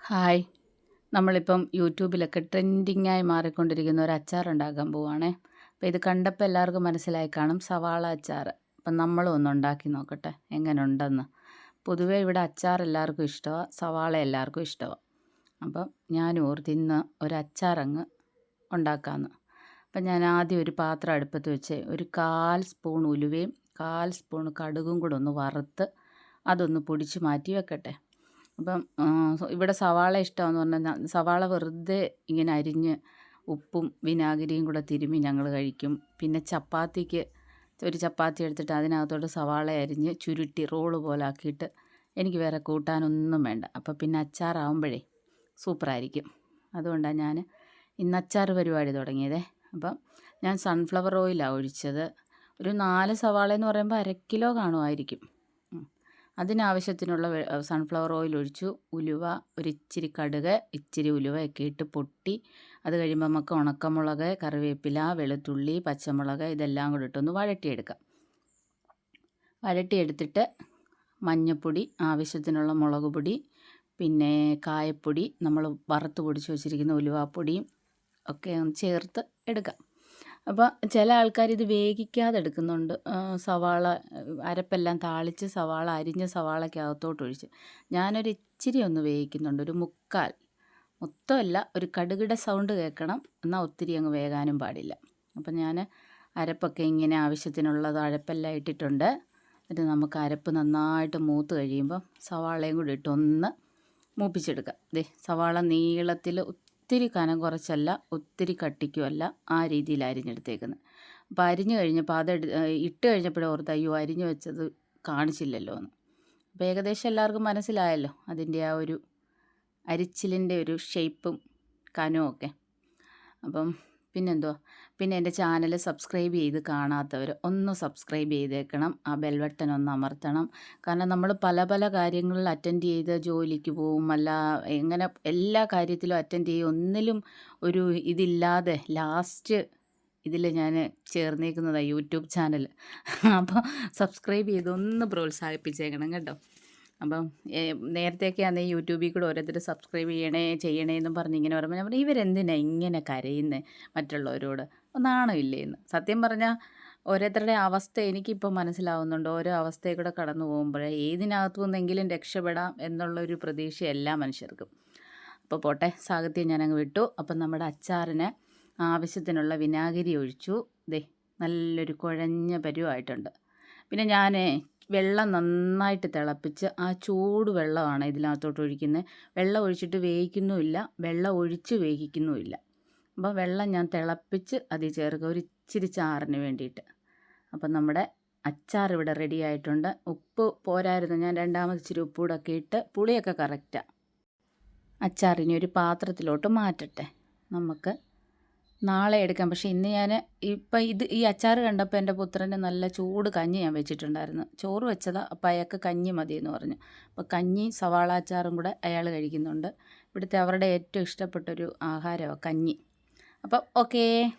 Hi. നമ്മളിപ്പം യൂട്യൂബിലൊക്കെ ട്രെൻഡിങ്ങായി മാറിക്കൊണ്ടിരിക്കുന്ന ഒരു അച്ചാർ ഉണ്ടാക്കാൻ പോവുകയാണേ. അപ്പോൾ ഇത് കണ്ടപ്പോൾ എല്ലാവർക്കും മനസ്സിലായി കാണും, സവാള അച്ചാർ. അപ്പം നമ്മളും ഒന്ന് ഉണ്ടാക്കി നോക്കട്ടെ എങ്ങനെ ഉണ്ടെന്ന്. പൊതുവേ ഇവിടെ അച്ചാർ എല്ലാവർക്കും ഇഷ്ടമാണ്, സവാള എല്ലാവർക്കും ഇഷ്ടമാണ്. അപ്പം ഞാൻ ഓർത്ത് ഇന്ന് ഒരു അച്ചാറങ്ങ് ഉണ്ടാക്കാമെന്ന്. അപ്പം ഞാൻ ആദ്യം ഒരു പാത്രം അടുപ്പത്ത് വെച്ച് ഒരു 1/4 സ്പൂൺ ഉലുവയും 1/4 സ്പൂൺ കടുകും കൂടെ ഒന്ന് വറുത്ത് അതൊന്ന് പൊടിച്ച് മാറ്റി വെക്കട്ടെ. അപ്പം ഇവിടെ സവാള ഇഷ്ടമാണെന്ന് പറഞ്ഞാൽ സവാള വെറുതെ ഇങ്ങനെ അരിഞ്ഞ് ഉപ്പും വിനാഗിരിയും കൂടെ തിരുമ്മി ഞങ്ങൾ കഴിക്കും. പിന്നെ ചപ്പാത്തിക്ക് ഒരു ചപ്പാത്തി എടുത്തിട്ട് അതിനകത്തോട്ട് സവാള അരിഞ്ഞ് ചുരുട്ടി റോള് പോലെ ആക്കിയിട്ട് എനിക്ക് വേറെ കൂട്ടാനൊന്നും വേണ്ട. അപ്പോൾ പിന്നെ അച്ചാറാവുമ്പോഴേ സൂപ്പറായിരിക്കും. അതുകൊണ്ടാണ് ഞാൻ ഇന്ന് അച്ചാർ പരിപാടി തുടങ്ങിയതേ. അപ്പം ഞാൻ സൺഫ്ലവർ ഓയിലാണ് ഒഴിച്ചത്. ഒരു 4 സവാള എന്ന് പറയുമ്പോൾ 1/2 കിലോ കാണുമായിരിക്കും. അതിനാവശ്യത്തിനുള്ള സൺഫ്ലവർ ഓയിൽ ഒഴിച്ചു. ഉലുവ, ഒരിച്ചിരി കടുക്, ഇച്ചിരി ഉലുവയൊക്കെ ഇട്ട് പൊട്ടി. അത് കഴിയുമ്പോൾ നമുക്ക് ഉണക്കമുളക്, കറിവേപ്പില, വെളുത്തുള്ളി, പച്ചമുളക് ഇതെല്ലാം കൂടി ഇട്ടൊന്ന് വഴറ്റിയെടുക്കാം. വഴറ്റിയെടുത്തിട്ട് മഞ്ഞൾപ്പൊടി, ആവശ്യത്തിനുള്ള മുളക് പൊടി, പിന്നെ കായപ്പൊടി, നമ്മൾ വറുത്ത് പൊടിച്ച് വെച്ചിരിക്കുന്ന ഉലുവാപ്പൊടിയും ഒക്കെ ഒന്ന് ചേർത്ത് എടുക്കാം. അപ്പോൾ ചില ആൾക്കാർ ഇത് വേവിക്കാതെ എടുക്കുന്നുണ്ട്. സവാള അരപ്പെല്ലാം താളിച്ച് സവാള അരിഞ്ഞ സവാളയ്ക്കകത്തോട്ട് ഒഴിച്ച്. ഞാനൊരു ഇച്ചിരി ഒന്ന് വേവിക്കുന്നുണ്ട്, ഒരു 1/4. മൊത്തമല്ല, ഒരു കടുകിട സൗണ്ട് കേൾക്കണം, എന്നാൽ ഒത്തിരി അങ്ങ് വേകാനും പാടില്ല. അപ്പം ഞാൻ അരപ്പൊക്കെ ഇങ്ങനെ ആവശ്യത്തിനുള്ളത് അരപ്പെല്ലാം ഇട്ടിട്ടുണ്ട്. എന്നിട്ട് നമുക്ക് അരപ്പ് നന്നായിട്ട് മൂത്ത് കഴിയുമ്പം സവാളയും കൂടി ഇട്ടൊന്ന് മൂപ്പിച്ചെടുക്കാം. ദേ സവാള നീളത്തിൽ ഒത്തിരി കനം കുറച്ചല്ല, ഒത്തിരി കട്ടിക്കുമല്ല, ആ രീതിയിൽ അരിഞ്ഞെടുത്തേക്കുന്നത്. അപ്പോൾ അരിഞ്ഞു കഴിഞ്ഞപ്പോൾ ഇട്ട് കഴിഞ്ഞപ്പോഴേ ഓർത്ത് അയ്യോ അരിഞ്ഞു വെച്ചത് കാണിച്ചില്ലല്ലോ എന്ന്. അപ്പോൾ ഏകദേശം എല്ലാവർക്കും മനസ്സിലായല്ലോ അതിൻ്റെ ആ ഒരു അരിച്ചിലിൻ്റെ ഒരു ഷേപ്പും കനവും ഒക്കെ. അപ്പം പിന്നെന്തോ, പിന്നെ എൻ്റെ ചാനൽ സബ്സ്ക്രൈബ് ചെയ്ത് കാണാത്തവർ ഒന്ന് സബ്സ്ക്രൈബ് ചെയ്തേക്കണം, ആ ബെൽ ബട്ടൺ ഒന്ന് അമർത്തണം. കാരണം നമ്മൾ പല പല കാര്യങ്ങളിൽ അറ്റൻഡ് ചെയ്ത് ജോലിക്ക് പോവും, അല്ല എങ്ങനെ എല്ലാ കാര്യത്തിലും അറ്റൻഡ് ചെയ്യും, ഒന്നിലും ഒരു ഇതില്ലാതെ ലാസ്റ്റ് ഇതിൽ ഞാൻ ചേർന്നേക്കുന്നതാണ് യൂട്യൂബ് ചാനൽ. അപ്പോൾ സബ്സ്ക്രൈബ് ചെയ്ത് ഒന്ന് പ്രോത്സാഹിപ്പിച്ചേക്കണം കേട്ടോ. അപ്പം നേരത്തെയൊക്കെ ആണെങ്കിൽ യൂട്യൂബിൽ കൂടെ ഓരോരുത്തർ സബ്സ്ക്രൈബ് ചെയ്യണേ എന്നും പറഞ്ഞ് ഇങ്ങനെ പറയുമ്പോൾ ഞാൻ പറഞ്ഞു ഇവരെന്തിനാണ് ഇങ്ങനെ കരയുന്നത് മറ്റുള്ളവരോട്, നാണമില്ലേന്ന്. സത്യം പറഞ്ഞാൽ ഓരോരുത്തരുടെ അവസ്ഥ എനിക്കിപ്പോൾ മനസ്സിലാവുന്നുണ്ട്. ഓരോ അവസ്ഥയിൽ കൂടെ കടന്നു പോകുമ്പോഴേ ഏതിനകത്തു നിന്നെങ്കിലും രക്ഷപ്പെടാം എന്നുള്ളൊരു പ്രതീക്ഷ എല്ലാ മനുഷ്യർക്കും. അപ്പോൾ പോട്ടെ, സാഹിത്യം ഞാനങ്ങ് വിട്ടു. അപ്പം നമ്മുടെ അച്ചാറിന് ആവശ്യത്തിനുള്ള വിനാഗിരി ഒഴിച്ചു. ദേ നല്ലൊരു കുഴഞ്ഞ പരുവായിട്ടുണ്ട്. പിന്നെ ഞാൻ വെള്ളം നന്നായിട്ട് തിളപ്പിച്ച് ആ ചൂട് വെള്ളമാണ് ഇതിനകത്തോട്ട് ഒഴിക്കുന്നത്. വെള്ളം ഒഴിച്ചിട്ട് വേവിക്കുന്നുമില്ല, വെള്ളം ഒഴിച്ച് വേവിക്കുന്നുമില്ല. അപ്പോൾ വെള്ളം ഞാൻ തിളപ്പിച്ച് അതിൽ ചേർക്കുക, ഒരു ഇച്ചിരി ചാറിന് വേണ്ടിയിട്ട്. അപ്പം നമ്മുടെ അച്ചാർ ഇവിടെ റെഡി ആയിട്ടുണ്ട്. ഉപ്പ് പോരായിരുന്നു, ഞാൻ രണ്ടാമത് ഇച്ചിരി ഉപ്പൂടൊക്കെ ഇട്ട്, പുളിയൊക്കെ കറക്റ്റാണ്. അച്ചാറിനെ ഒരു പാത്രത്തിലോട്ട് മാറ്റട്ടെ, നമുക്ക് നാളെ എടുക്കാം. പക്ഷേ ഇന്ന് ഞാൻ ഇപ്പം ഈ അച്ചാർ കണ്ടപ്പോൾ എൻ്റെ പുത്രന് നല്ല ചൂട് കഞ്ഞി ഞാൻ വെച്ചിട്ടുണ്ടായിരുന്നു. ചോറ് വെച്ചതാണ്, അപ്പോൾ അയാൾക്ക് കഞ്ഞി മതിയെന്ന് പറഞ്ഞു. അപ്പോൾ കഞ്ഞി സവാള അച്ചാറും കൂടെ അയാൾ കഴിക്കുന്നുണ്ട്. ഇവിടുത്തെ അവരുടെ ഏറ്റവും ഇഷ്ടപ്പെട്ടൊരു ആഹാരമാണ് കഞ്ഞി. അപ്പം ഓക്കേ.